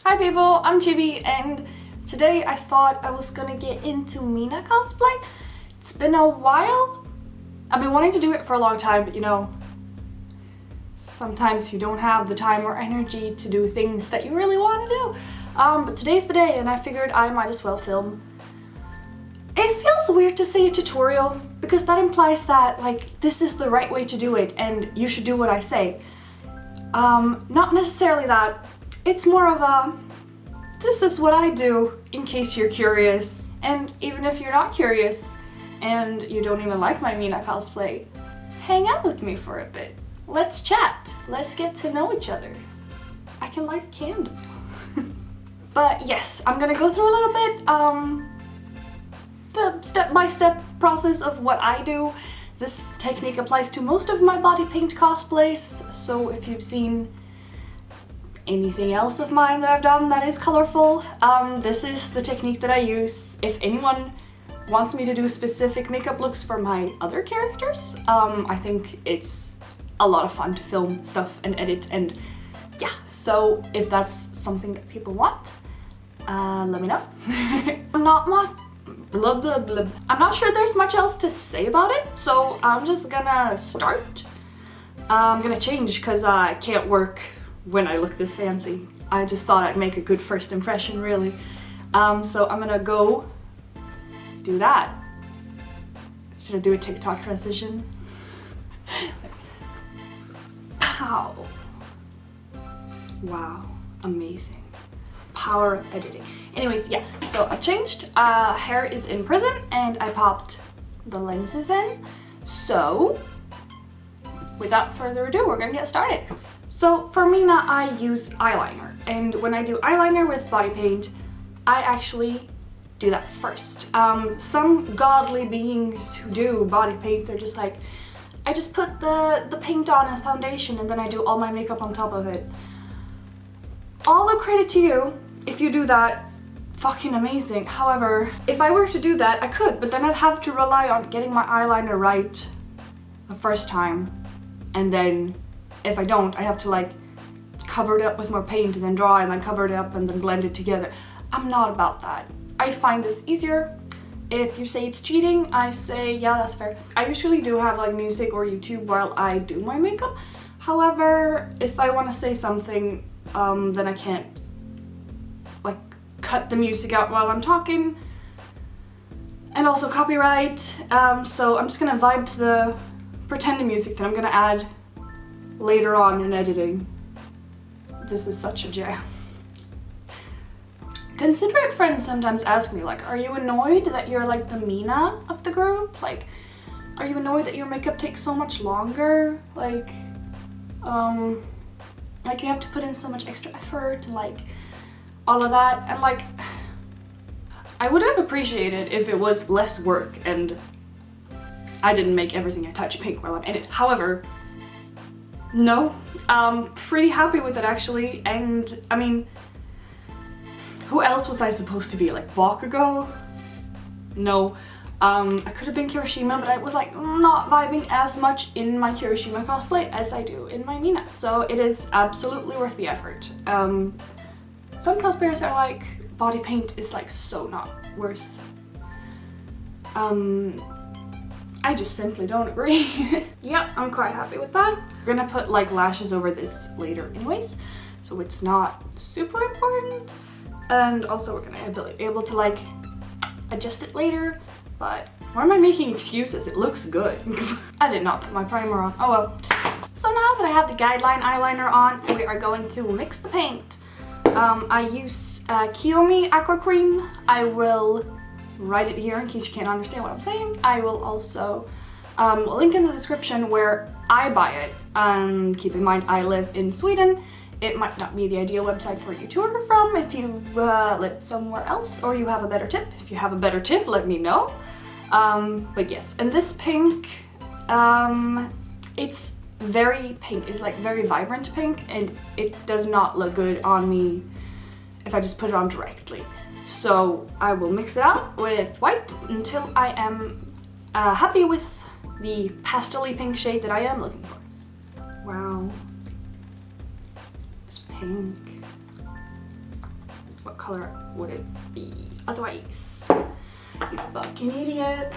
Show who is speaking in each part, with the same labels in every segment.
Speaker 1: Hi people, I'm Chibi, and today I thought I was gonna get into Mina cosplay. It's been a while. I've been wanting to do it for a long time, but you know, sometimes you don't have the time or energy to do things that you really want to do. But today's the day, and I figured I might as well film. It feels weird to say a tutorial, because that implies that, like, this is the right way to do it, and you should do what I say. Not necessarily that. It's more of a, this is what I do, in case you're curious. And even if you're not curious, and you don't even like my Mina cosplay, hang out with me for a bit. Let's chat. Let's get to know each other. I can light a candle. But yes, I'm gonna go through a little bit, the step-by-step process of what I do. This technique applies to most of my body paint cosplays, so if you've seen anything else of mine that I've done that is colorful, this is the technique that I use. If anyone wants me to do specific makeup looks for my other characters, I think it's a lot of fun to film stuff and edit, and yeah, so if that's something that people want, let me know. I'm not sure there's much else to say about it, so I'm just gonna start. I'm gonna change because I can't work when I look this fancy. I just thought I'd make a good first impression, really. So I'm gonna go do that. Should I do a TikTok transition? Pow! Wow, amazing. Power of editing. Anyways, yeah, so I've changed. Hair is in prison, and I popped the lenses in. So, without further ado, we're gonna get started. So for Mina, I use eyeliner, and when I do eyeliner with body paint, I actually do that first. Some godly beings who do body paint, they're just like, I just put the paint on as foundation and then I do all my makeup on top of it. All the credit to you. If you do that, fucking amazing. However, if I were to do that, I could, but then I'd have to rely on getting my eyeliner right the first time, and then if I don't, I have to like cover it up with more paint and then draw and then cover it up and then blend it together. I'm not about that. I find this easier. If you say it's cheating, I say, yeah, that's fair. I usually do have like music or YouTube while I do my makeup. However, if I want to say something, then I can't like cut the music out while I'm talking. And also copyright. So I'm just gonna vibe to the pretend music that I'm gonna add later on in editing. This is such a jam. Considerate friends sometimes ask me, like, are you annoyed that you're like the Mina of the group? Like, are you annoyed that your makeup takes so much longer? Like you have to put in so much extra effort and like all of that. And like, I would have appreciated if it was less work and I didn't make everything I touch pink while I'm in it. However, no, I'm pretty happy with it actually, and I mean, who else was I supposed to be, like Bakugo? No, I could have been Kirishima, but I was like not vibing as much in my Kirishima cosplay as I do in my Mina, so it is absolutely worth the effort. Some cosplayers are like, body paint is like so not worth. I just simply don't agree. Yep, I'm quite happy with that. We're gonna put like lashes over this later anyways, so it's not super important. And also we're gonna be able to like adjust it later, but why am I making excuses? It looks good. I did not put my primer on, oh well. So now that I have the guideline eyeliner on, we are going to mix the paint. I use Kiyomi Aqua Cream. I will write it here in case you can't understand what I'm saying. I will also link in the description where I buy it. Keep in mind I live in Sweden. It might not be the ideal website for you to order from if you live somewhere else or you have a better tip. If you have a better tip, let me know. But yes, and this pink, it's very pink. It's like very vibrant pink, and it does not look good on me if I just put it on directly. So I will mix it out with white until I am happy with the pastel-y pink shade that I am looking for. Wow. It's pink. what color would it be otherwise? You fucking idiot.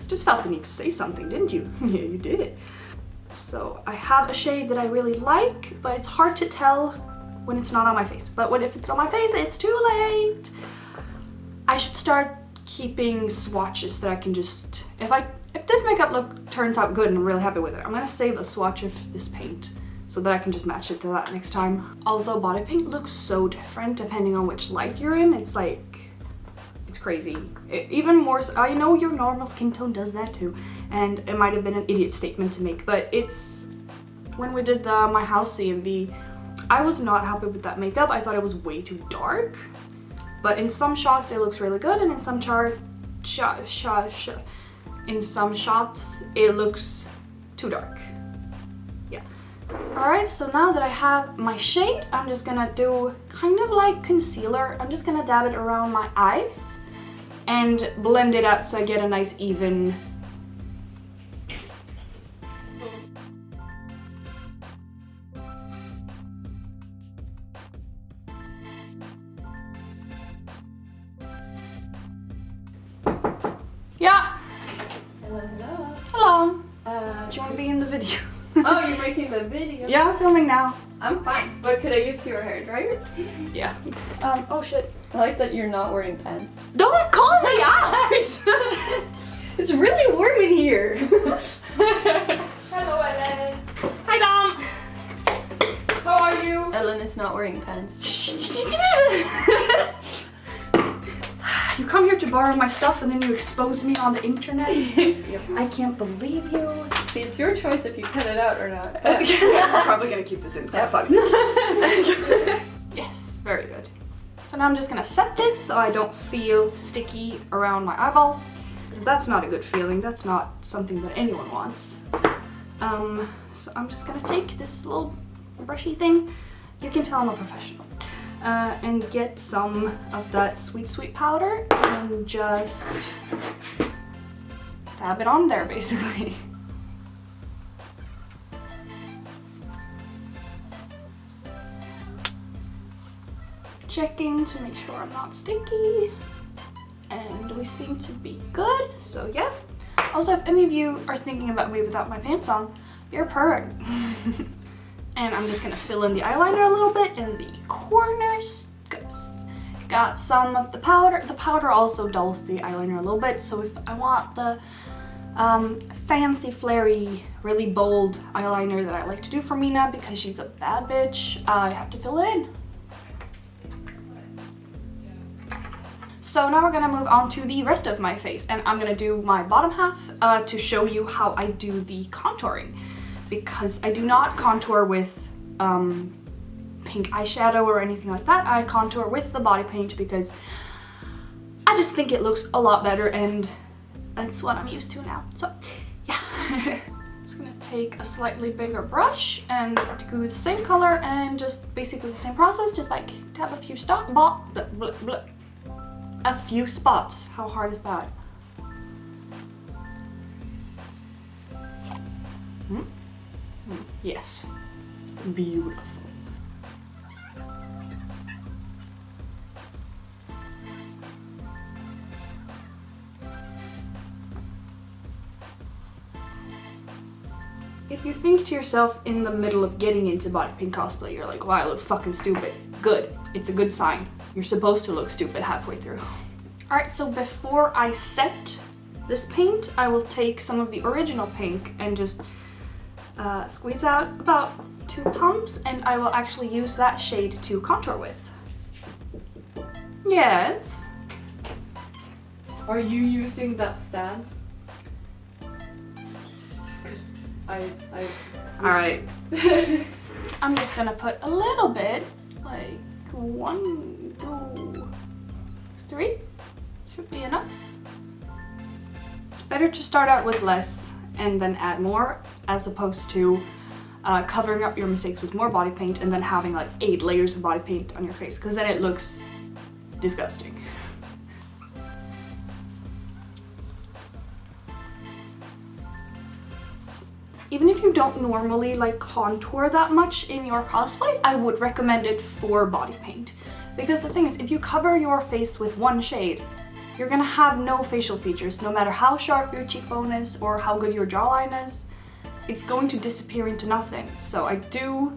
Speaker 1: Just felt the need to say something, didn't you? Yeah, you did. So I have a shade that I really like, but it's hard to tell when it's not on my face. But if it's on my face, it's too late. I should start keeping swatches that I can just, if this makeup look turns out good and I'm really happy with it, I'm gonna save a swatch of this paint so that I can just match it to that next time. Also, body paint looks so different depending on which light you're in. It's like, it's crazy. Even more so, I know your normal skin tone does that too, and it might have been an idiot statement to make, but it's, when we did the My House CMV, I was not happy with that makeup. I thought it was way too dark, but in some shots it looks really good, and in some in some shots it looks too dark. Yeah. Alright, so now that I have my shade, I'm just gonna do kind of like concealer. I'm just gonna dab it around my eyes and blend it out so I get a nice even yeah.
Speaker 2: Hello, hello.
Speaker 1: Hello. Do you want to be in the video?
Speaker 2: Oh, you're making the video?
Speaker 1: Yeah, I'm filming now.
Speaker 2: I'm fine, but could I use your hair dryer?
Speaker 1: Yeah. Oh shit.
Speaker 2: I like that you're not wearing pants.
Speaker 1: Don't call me out! It's really warm in here.
Speaker 2: Hello, Ellen.
Speaker 1: Hi, Dom.
Speaker 2: How are you? Ellen is not wearing pants.
Speaker 1: You come here to borrow my stuff and then you expose me on the internet?
Speaker 2: Yep.
Speaker 1: I can't believe you.
Speaker 2: See, it's your choice if you cut it out or not.
Speaker 1: I'm probably gonna keep this in, it's kind of fun. Yes, very good. So now I'm just gonna set this so I don't feel sticky around my eyeballs. That's not a good feeling. That's not something that anyone wants. So I'm just gonna take this little brushy thing. You can tell I'm a professional. And get some of that sweet powder and just dab it on there, basically. Checking to make sure I'm not sticky, and we seem to be good, so yeah. Also, if any of you are thinking about me without my pants on, you're purring. And I'm just gonna fill in the eyeliner a little bit in the corners. Got some of the powder. The powder also dulls the eyeliner a little bit, so if I want the fancy, flary, really bold eyeliner that I like to do for Mina because she's a bad bitch, I have to fill it in. So now we're gonna move on to the rest of my face, and I'm gonna do my bottom half to show you how I do the contouring. Because I do not contour with pink eyeshadow or anything like that. I contour with the body paint because I just think it looks a lot better, and that's what I'm used to now. So yeah, I'm just gonna take a slightly bigger brush and do the same color and just basically the same process, just like tap a few a few spots. How hard is that? Yes. Beautiful. If you think to yourself in the middle of getting into body paint cosplay, you're like, wow, I look fucking stupid. Good. It's a good sign. You're supposed to look stupid halfway through. Alright, so before I set this paint, I will take some of the original pink and just squeeze out about 2 pumps, and I will actually use that shade to contour with. Yes.
Speaker 2: Are you using that stand? Because
Speaker 1: Alright. I'm just gonna put a little bit, like 1, 2, 3. Should be enough. It's better to start out with less and then add more, as opposed to covering up your mistakes with more body paint and then having like 8 layers of body paint on your face, because then it looks disgusting. Even if you don't normally like contour that much in your cosplays, I would recommend it for body paint, Because the thing is, if you cover your face with one shade, you're gonna have no facial features, no matter how sharp your cheekbone is or how good your jawline is. It's going to disappear into nothing. So I do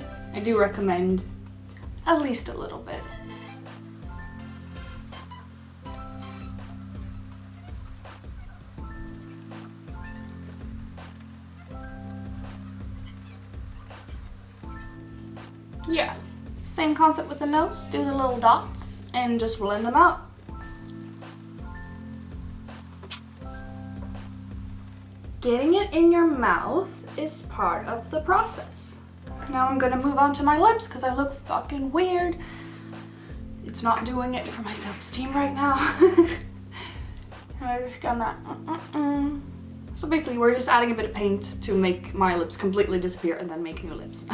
Speaker 1: recommend at least a little bit. Yeah, same concept with the nose. Do the little dots and just blend them out. Getting it in your mouth is part of the process. Now I'm gonna move on to my lips because I look fucking weird. It's not doing it for my self-esteem right now. I'm just gonna... So basically we're just adding a bit of paint to make my lips completely disappear and then make new lips.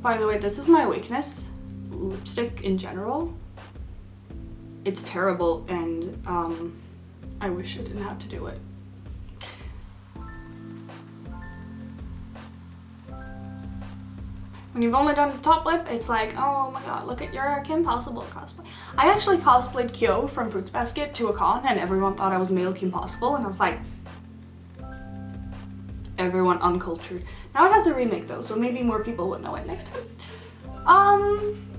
Speaker 1: By the way, this is my weakness. Lipstick in general. It's terrible and I wish I didn't have to do it. When you've only done the top lip, it's like, oh my god, look at your Kim Possible cosplay. I actually cosplayed Kyo from Fruits Basket to a con and everyone thought I was male Kim Possible and I was like, everyone uncultured. Now it has a remake though, so maybe more people would know it next time.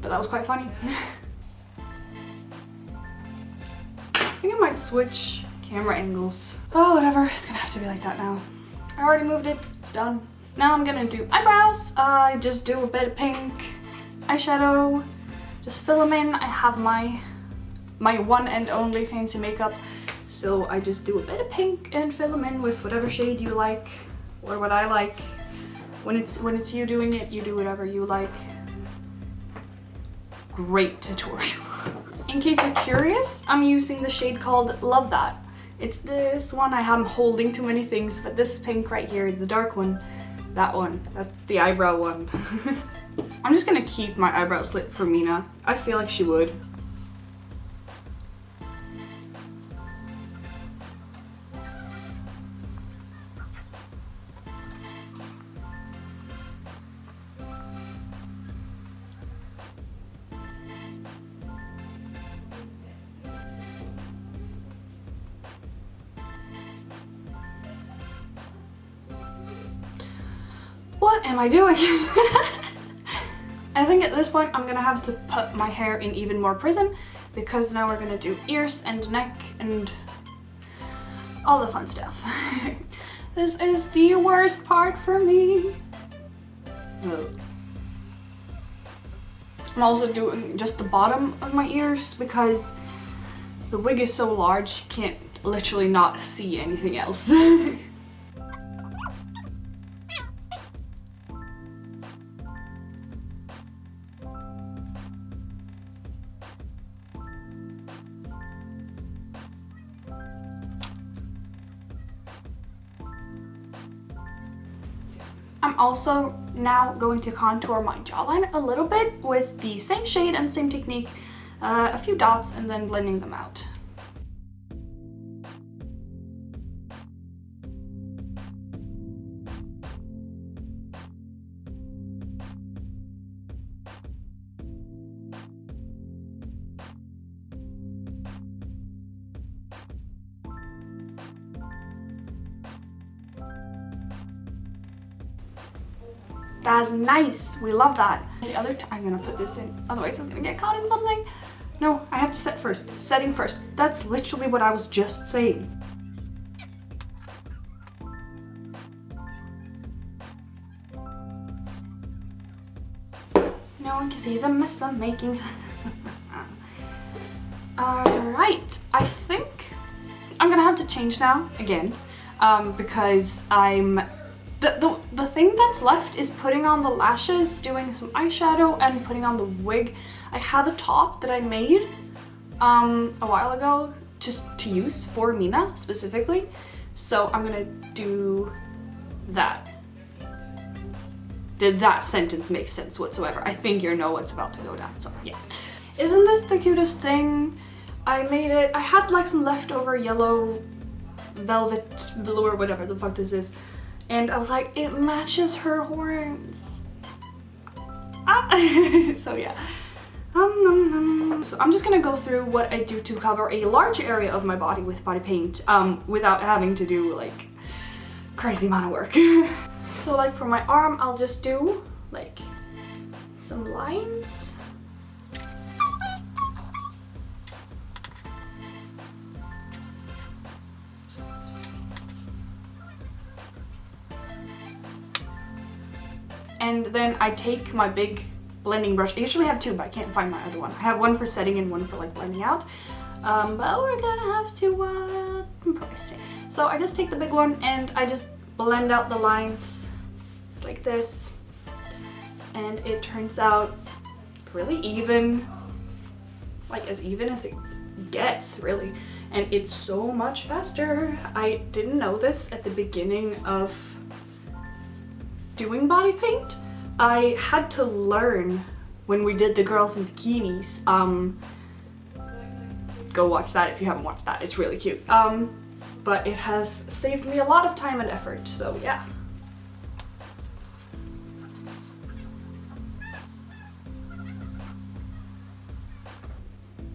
Speaker 1: But that was quite funny. I think I might switch camera angles. Oh, whatever, it's gonna have to be like that now. I already moved it, it's done. Now I'm gonna do eyebrows. I just do a bit of pink eyeshadow, just fill them in. I have my one and only fancy makeup, so I just do a bit of pink and fill them in with whatever shade you like, or what I like. When it's you doing it, you do whatever you like. Great tutorial. In case you're curious, I'm using the shade called Love That. It's this one. I am holding too many things, but this pink right here, the dark one, that one, that's the eyebrow one. I'm just gonna keep my eyebrow slit for Mina. I feel like she would. What am I doing? I think at this point I'm gonna have to put my hair in even more prison because now we're gonna do ears and neck and all the fun stuff. This is the worst part for me. I'm also doing just the bottom of my ears because the wig is so large you can't literally not see anything else. I'm also now going to contour my jawline a little bit with the same shade and same technique, a few dots and then blending them out. That's nice. We love that. The other I'm gonna put this in, otherwise it's gonna get caught in something. No, I have to set first. Setting first. That's literally what I was just saying. No one can see the mess I'm making. Alright, I think I'm gonna have to change now again because the thing that's left is putting on the lashes, doing some eyeshadow, and putting on the wig. I have a top that I made a while ago just to use for Mina specifically, so I'm gonna do that. Did that sentence make sense whatsoever? I think you know what's about to go down, so yeah. Isn't this the cutest thing? I made it. I had like some leftover yellow velvet blue or whatever the fuck this is. And I was like, it matches her horns. Ah. So yeah, So I'm just gonna go through what I do to cover a large area of my body with body paint without having to do like crazy amount of work. So like for my arm, I'll just do like some lines. And then I take my big blending brush. I usually have two, but I can't find my other one. I have one for setting and one for like blending out. But we're gonna have to improvise today. So I just take the big one and I just blend out the lines like this. And it turns out really even. Like as even as it gets, really. And it's so much faster. I didn't know this at the beginning of doing body paint. I had to learn when we did the girls in bikinis. Go watch that if you haven't watched that, it's really cute. But it has saved me a lot of time and effort, so yeah.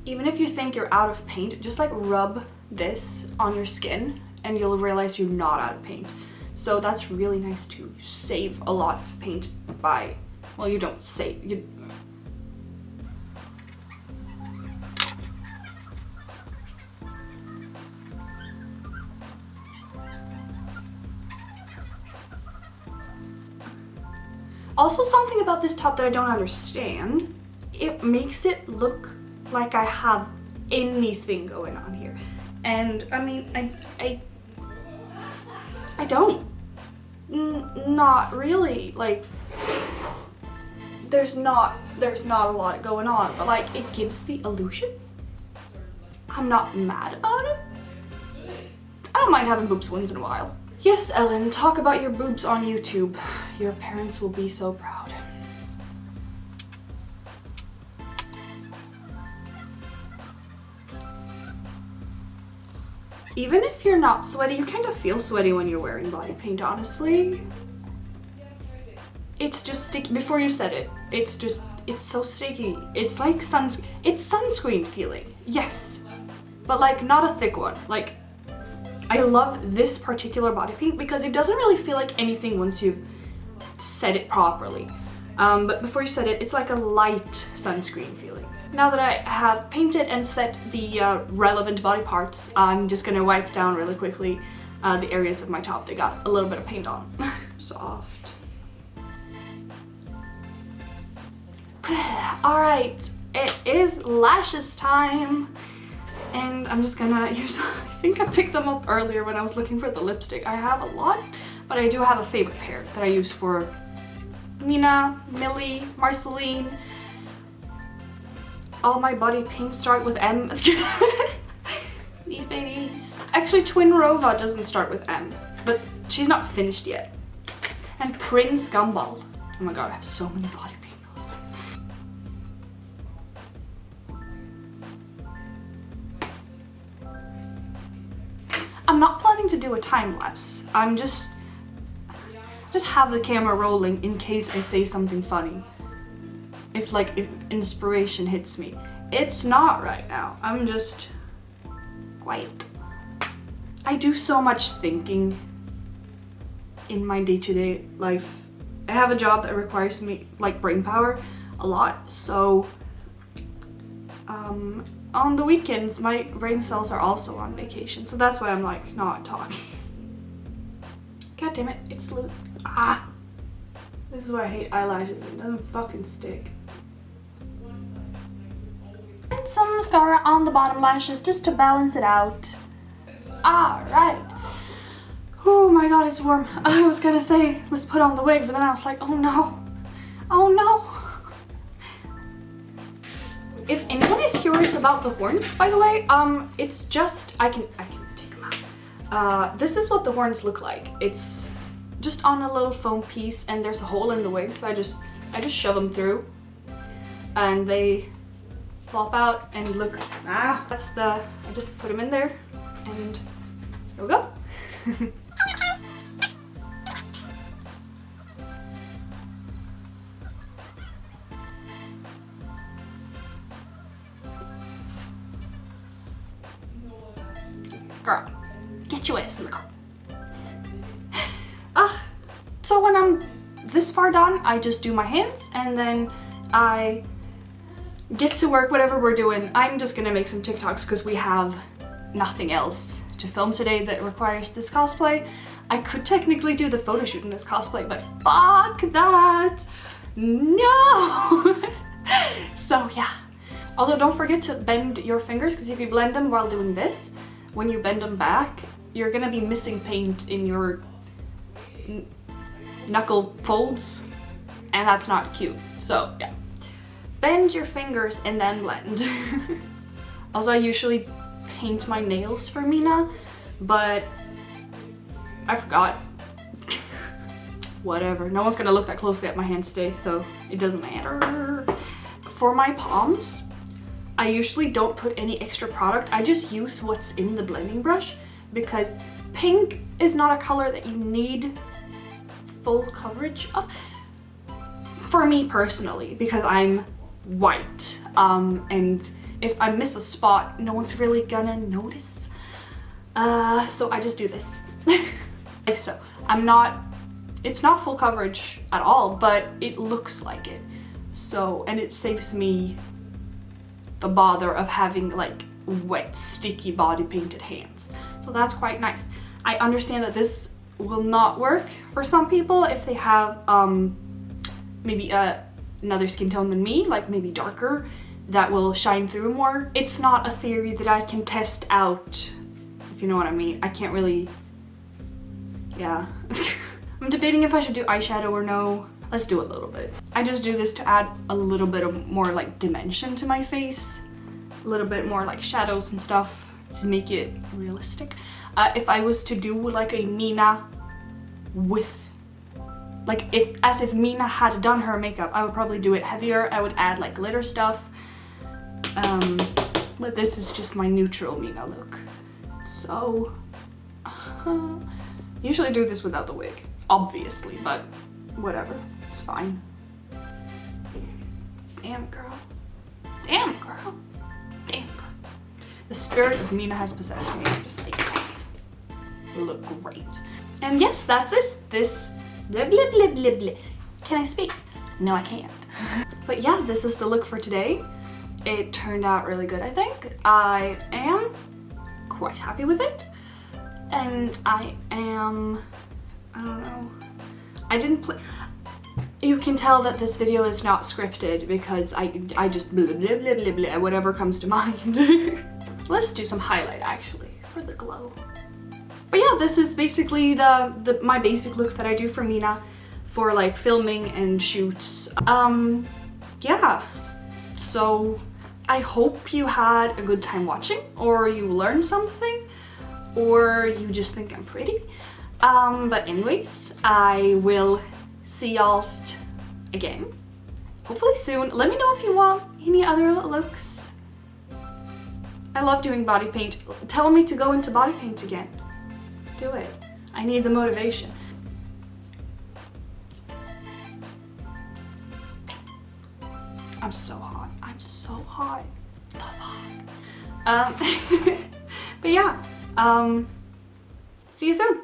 Speaker 1: Even if you think you're out of paint, just like rub this on your skin and you'll realize you're not out of paint. So that's really nice to save a lot of paint by, well, you don't save, you... Also, something about this top that I don't understand, it makes it look like I have anything going on here. And I mean, I don't. Not really. Like, there's not a lot going on, but like it gives the illusion. I'm not mad about it. I don't mind having boobs once in a while. Yes, Ellen, talk about your boobs on YouTube. Your parents will be so proud. Even if you're not sweaty, you kind of feel sweaty when you're wearing body paint, honestly. It's just sticky. Before you said it, it's so sticky. It's like it's sunscreen feeling, yes. But like not a thick one. Like, I love this particular body paint because it doesn't really feel like anything once you've set it properly. But before you set it, it's like a light sunscreen feeling. Now that I have painted and set the relevant body parts, I'm just gonna wipe down really quickly the areas of my top that got a little bit of paint on. Soft. Alright, it is lashes time. And I'm just gonna use, I think I picked them up earlier when I was looking for the lipstick. I have a lot, but I do have a favorite pair that I use for Mina, Millie, Marceline. All my body paints start with M. These babies. Actually, Twin Rova doesn't start with M, but she's not finished yet. And Prince Gumball. Oh my god, I have so many body paint. I'm not planning to do a time lapse. I'm just have the camera rolling in case I say something funny. If inspiration hits me. It's not right now. I'm just quiet. I do so much thinking in my day-to-day life. I have a job that requires me like brain power a lot, so on the weekends my brain cells are also on vacation, so that's why I'm like not talking. God damn it, it's loose. Ah! This is why I hate eyelashes, it doesn't fucking stick. And some mascara on the bottom lashes just to balance it out. Alright. Oh my god, it's warm. I was gonna say, let's put on the wig, but then I was like, oh no. Oh no. If anyone is curious about the horns, by the way, it's just, I can take them out. This is what the horns look like. It's just on a little foam piece and there's a hole in the wig, so I just shove them through and they flop out and look, I just put them in there and there we go. Girl, get your ass in the car. So when I'm this far done, I just do my hands and then I get to work whatever we're doing. I'm just gonna make some TikToks because we have nothing else to film today that requires this cosplay. I could technically do the photo shoot in this cosplay, but fuck that. No. So yeah. Although don't forget to bend your fingers, because if you blend them while doing this, when you bend them back, you're gonna be missing paint in your knuckle folds, and that's not cute. So yeah, bend your fingers and then blend. Also, I usually paint my nails for Mina, but I forgot. Whatever, no one's gonna look that closely at my hands today, so it doesn't matter. For my palms, I usually don't put any extra product. I just use what's in the blending brush because pink is not a color that you need full coverage of. For me personally, because I'm white, and if I miss a spot, no one's really gonna notice. So I just do this. Like so. It's not full coverage at all, but it looks like it. So, and it saves me the bother of having like wet, sticky body painted hands. So that's quite nice. I understand that this will not work for some people if they have maybe another skin tone than me, like maybe darker, that will shine through more. It's not a theory that I can test out, if you know what I mean. I can't really, yeah. I'm debating if I should do eyeshadow or no. Let's do a little bit. I just do this to add a little bit of more like dimension to my face. A little bit more like shadows and stuff to make it realistic. If I was to do like a Mina with, like as if Mina had done her makeup, I would probably do it heavier. I would add like glitter stuff. But this is just my neutral Mina look. So, usually do this without the wig, obviously, but whatever, it's fine. Damn girl. Damn girl. Damn girl. The spirit of Mina has possessed me. I'm just like, yes. You look great. And yes, that's this blah blah blah blah blah. Can I speak? No, I can't. But yeah, this is the look for today. It turned out really good, I think. I am quite happy with it. And I don't know. I didn't play. You can tell that this video is not scripted because I just blah blah blah blah blah whatever comes to mind. Let's do some highlight actually for the glow. But yeah, this is basically my basic look that I do for Mina for like filming and shoots. Yeah. So I hope you had a good time watching, or you learned something, or you just think I'm pretty. But anyways, I will see y'all again, hopefully soon. Let me know if you want any other looks. I love doing body paint. Tell me to go into body paint again. Do it. I need the motivation. I'm so hot. I'm so hot. The fuck. But yeah, see you soon.